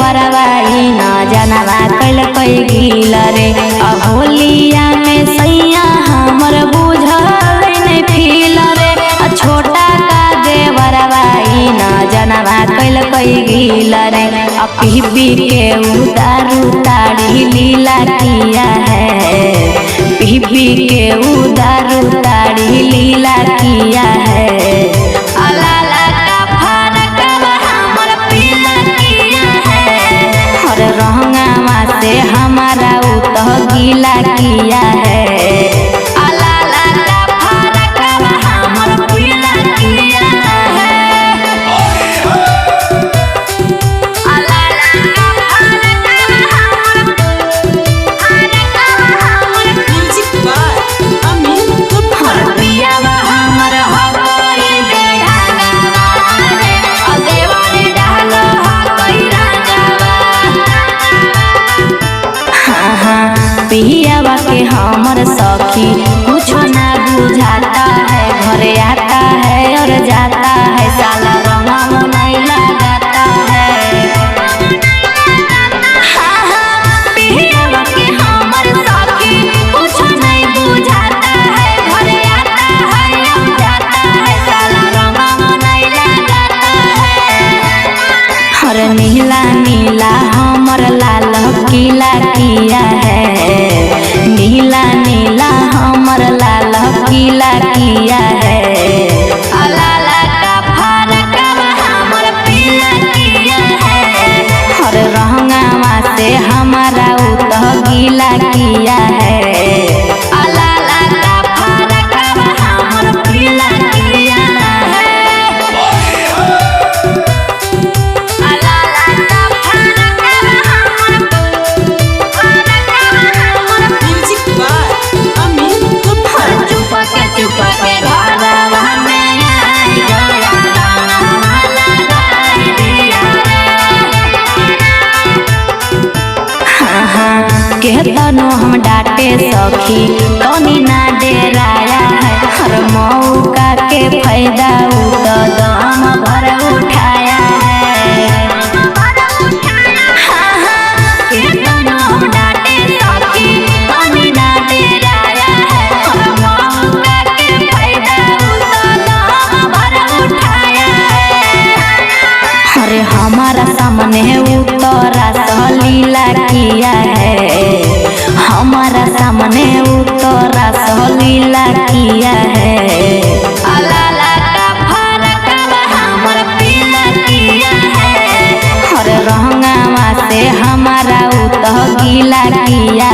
देवरवाई न जनवा कैल कई गिल रे। होलिया में सैया हमर बुझल नहीं फील रे। छोटा का देवरवाई न जनवा कैल कई गिल रे। पी पी के उदारू ताड़ी लीला किया है। पी पी के उदारू ताड़ी लीला किया है। रंगवा से हमारा उत गीला किया है। पियावा के हमर सखी कुछ ना बुझाता है। घरे आता है और जाता है साला रंगा नहीं लगाता है। पियावा के हमर सखी कुछ नहीं बुझाता है। घरे आता है और जाता है साला रंगा नहीं लगाता है। हर नीला नीला हमर लाल किला किया है। नीला नीला हमर लाल किला किया है। लाला का फरकवा हमर पीला किया है। हर रंगवा से हमारा उत गीला किया है। लाला का फरकवा हमर पीला किया है। केतनो हम डांटे सखी तनी ना डेराया है। हर मौका के फायदा दम भर उठाया है। केतनो हम डांटे सखी तनी ना डेराया है। हर मौका के फायदा दम भर उठाया है। अरे हमारा सामने उतरा सहलीला किया है। हमारा सामने उतरा सहलीला किया है। लाला का फरकवा हमर पीला किया है। हर रंगवा से हमारा उत गीला किया